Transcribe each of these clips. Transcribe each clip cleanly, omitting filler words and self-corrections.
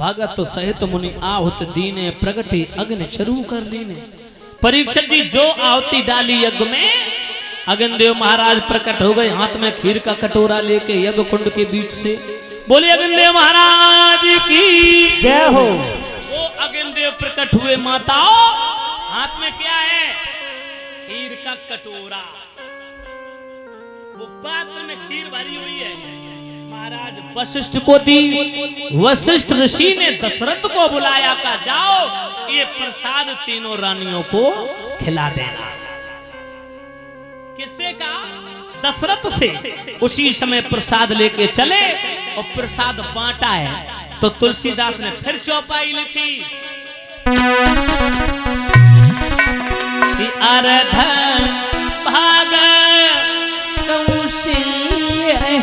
भागत सहित मुनि आहुत दीने प्रगटे अग्नि चरु कर लीने। परीक्षित जी जो आहुति डाली यज्ञ में, अग्नि देव महाराज प्रकट हो गए हाथ में खीर का कटोरा लेके यज्ञ कुंड के बीच से। बोले अग्नि देव महाराज की जय हो। वो अग्नि देव प्रकट हुए माताओं, हाथ में क्या है? खीर का कटोरा। वो पात्र में खीर भरी हुई है। महाराज वशिष्ठ को दी। वशिष्ठ ऋषि ने दशरथ को बुलाया, का जाओ ये प्रसाद तीनों रानियों को खिला देना। किससे कहा? दशरथ से। उसी समय प्रसाद लेके चले और प्रसाद बांटा है। तो तुलसीदास ने फिर चौपाई लिखी कि अर्ध भाग कौशल्य है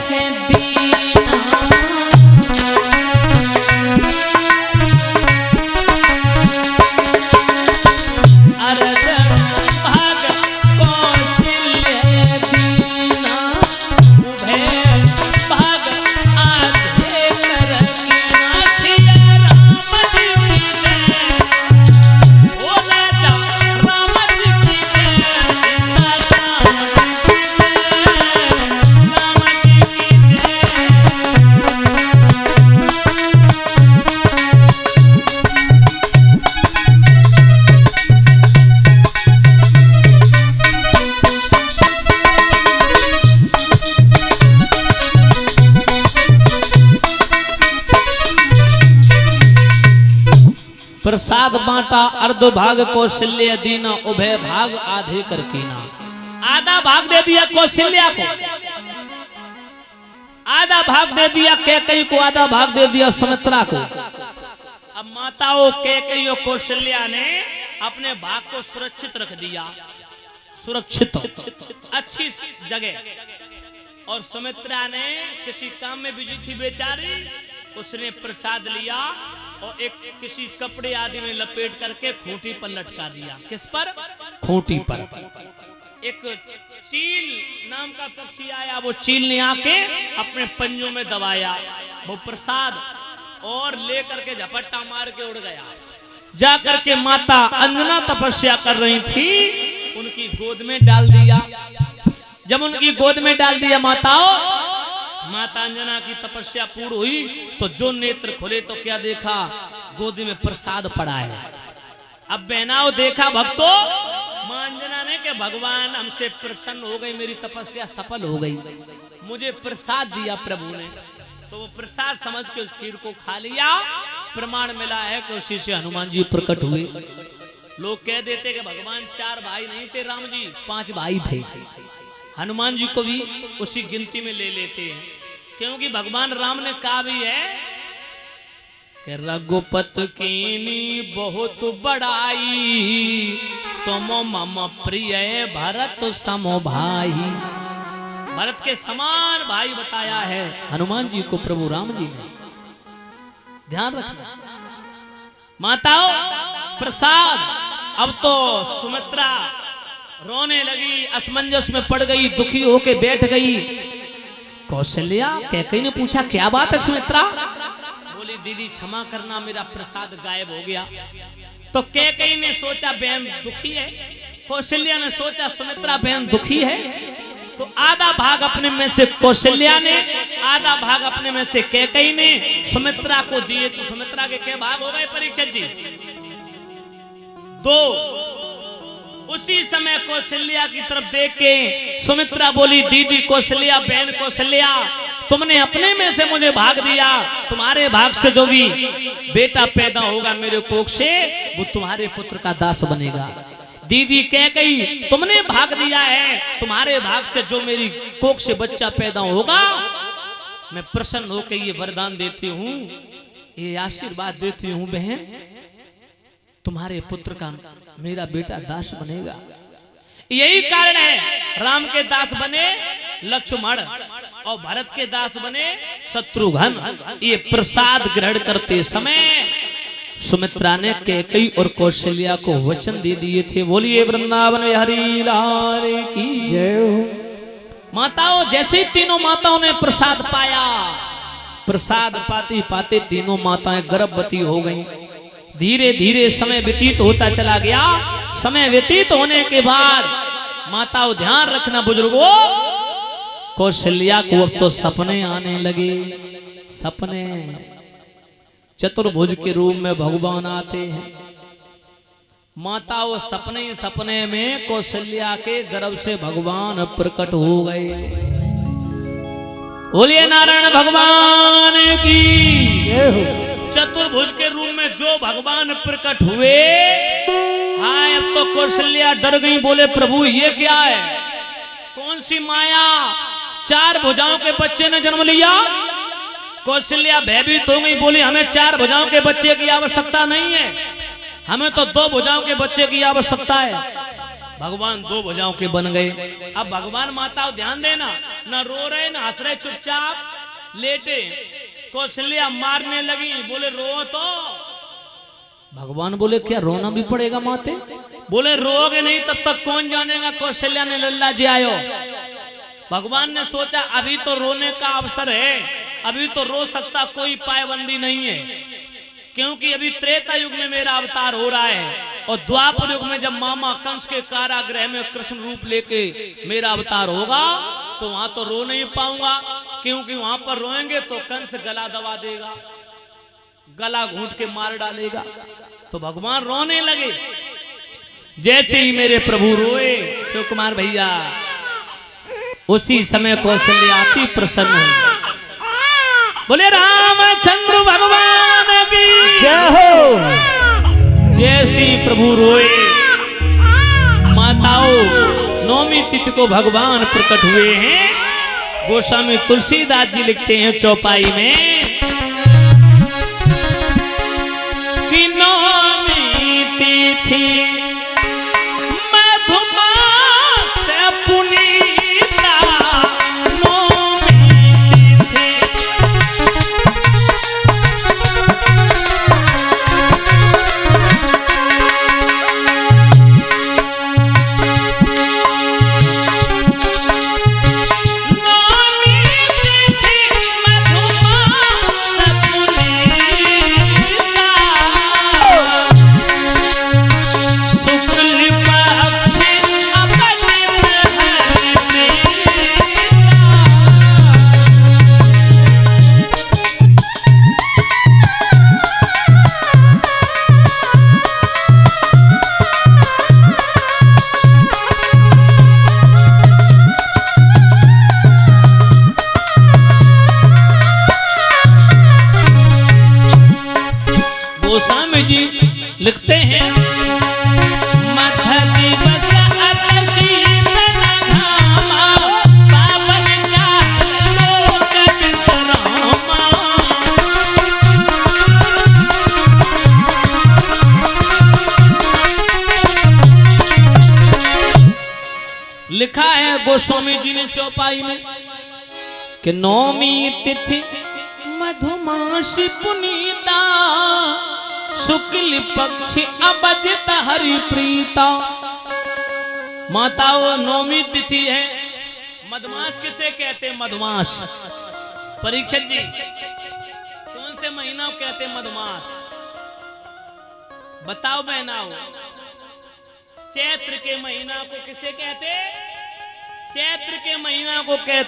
प्रसाद बांटा। अर्ध भाग कौशल्य दीना, उभय भाग आधे कर कीना। आधा भाग दे दिया कौशल्या को, आधा भाग दे दिया कैकेयी को, आधा भाग दे दिया सुमित्रा को। अब माताओं कैकेयी और कौशल्या ने अपने भाग को सुरक्षित रख दिया, सुरक्षित अच्छी जगह। और सुमित्रा ने किसी काम में बिजी थी बेचारी, उसने प्रसाद लिया और एक किसी कपड़े आदि में लपेट करके खूंटी पर लटका दिया। किस पर? खूंटी पर। एक चील नाम का पक्षी आया, वो चील ने आके अपने पंजों में दबाया वो प्रसाद और लेकर के झपट्टा मार के उड़ गया। जाकर के माता अंजना तपस्या कर रही थी, उनकी गोद में डाल दिया। जब उनकी गोद में डाल दिया माताओं, माता अंजना की तपस्या पूर्ण हुई तो जो नेत्र खुले तो क्या देखा? गोदी में प्रसाद पड़ा है। अब बहनाओं देखा भक्तों, मां अंजना ने कि भगवान हमसे प्रसन्न हो गई, मेरी तपस्या सफल हो गई, मुझे प्रसाद दिया प्रभु ने। तो वो प्रसाद समझ के उस खीर को खा लिया। प्रमाण मिला है कि उसी से हनुमान जी प्रकट हुए। लोग कह देते कि भगवान 4 भाई नहीं थे, राम जी 5 भाई थे। हनुमान जी को भी उसी गिनती में ले लेते हैं, क्योंकि भगवान राम ने कहा भी है कि रघुपत कीनी बहुत बड़ाई, तुम मम प्रिय भरत समो भाई। भरत के समान भाई बताया है हनुमान जी को प्रभु राम जी ने। ध्यान रखना माताओं, प्रसाद। अब तो सुमित्रा रोने लगी, असमंजस में पड़ गई, दुखी होके बैठ गई। कौशल्या कैकेयी ने पूछा क्या बात है सुमित्रा? बोली दीदी क्षमा करना, मेरा प्रसाद गायब हो गया। तो कैकेयी ने सोचा बहन दुखी है, कौशल्या ने सोचा सुमित्रा बहन दुखी है। तो आधा भाग अपने में से कौशल्या ने, आधा भाग अपने में से कैकेयी ने सुमित्रा को दिए। तो सुमित्रा के क्या भाग हो गए परीक्षित जी? 2। उसी समय कौशल्या की तरफ देख के सुमित्रा बोली दीदी कौशल्या, बहन कौशल्या, तुमने अपने में से मुझे भाग दिया, तुम्हारे भाग से जो भी बेटा पैदा होगा मेरे कोख से वो तुम्हारे पुत्र का दास बनेगा। दीदी कैकेयी, तुमने भाग दिया है, तुम्हारे भाग से जो मेरी कोख से बच्चा पैदा होगा मैं प्रसन्न होकर ये वरदान देती हूँ, ये आशीर्वाद देती हूँ बहन, तुम्हारे पुत्र का मेरा बेटा दास बनेगा। यही कारण है राम के दास बने लक्ष्मण और भरत के दास बने शत्रुघ्न। ये प्रसाद ग्रहण करते समय सुमित्रा ने कैकेयी और कौशल्या को वचन दे दिए थे। बोलिए वृंदावन बिहारी लाल की जय। माताओं, जैसे तीनों माताओं ने प्रसाद पाया, प्रसाद पाते पाते तीनों माताएं गर्भवती हो गईं। धीरे धीरे समय व्यतीत होता चला गया। समय व्यतीत होने के बाद माताओं ध्यान रखना बुजुर्गों, कौशल्या को अब तो सपने आने लगे। सपने चतुर्भुज के रूप में भगवान आते हैं। माताओं सपने सपने में कौशल्या के गर्भ से भगवान प्रकट हो गए। बोलिए नारायण भगवान की। चतुर्भुज के रूप में जो भगवान प्रकट हुए, हाय अब तो कौशल्या डर गई। बोले प्रभु ये क्या है, कौन सी माया, 4 भुजाओं के बच्चे ने जन्म लिया। कौशल्या भयभीत हो गई। बोली हमें 4 भुजाओं के बच्चे की आवश्यकता नहीं है, हमें तो 2 भुजाओं के बच्चे की आवश्यकता है। भगवान 2 भुजाओं के बन गए। अब भगवान माताओं ध्यान देना, न रो रहे न हंस रहे, चुपचाप लेटे। कौशल्या मारने लगी। बोले रो तो। भगवान बोले क्या रोना भी पड़ेगा माते। बोले रोगे नहीं तब तक कौन जानेगा कौशल्या ने लल्ला जी आयो। भगवान ने सोचा अभी तो रोने का अवसर है, अभी तो रो सकता कोई पाबंदी नहीं है, क्योंकि अभी त्रेता युग में मेरा अवतार हो रहा है और द्वापर युग में जब मामा कंस के कारागृह में कृष्ण रूप लेके मेरा अवतार होगा तो वहां तो रो नहीं पाऊंगा, क्योंकि वहां पर रोएंगे तो कंस गला दबा देगा, गला घूंट के मार डालेगा। तो भगवान रोने लगे। जैसे ही मेरे प्रभु रोए शिव कुमार भैया, उसी समय कौशल्या अति प्रसन्न हुई। बोले रामचंद्र भगवान की जय हो। जैसे प्रभु रोए, माताओं नौमी तिथि को भगवान प्रकट हुए हैं। गोस्वामी तुलसीदास जी लिखते हैं चौपाई में कि नौमी तिथि मधुमास पुनीता, गोस्वामी जी लिखते हैं मध्य दिवस अति शीतल घामा, पावन काल लोक विश्रामा। लिखा है गोस्वामी जी ने चौपाई में कि नौमी तिथि मधुमास पुनीता, शुक्ल पक्ष अबजित हरि प्रीता। माताओं नौमी तिथि है। मधुमास किसे कहते हैं? मधुमास। परीक्षित जी कौन से महीना कहते हैं मधुमास? बताओ बहनाओ। चैत्र के महीना को किसे कहते? चैत्र के महीना को कहते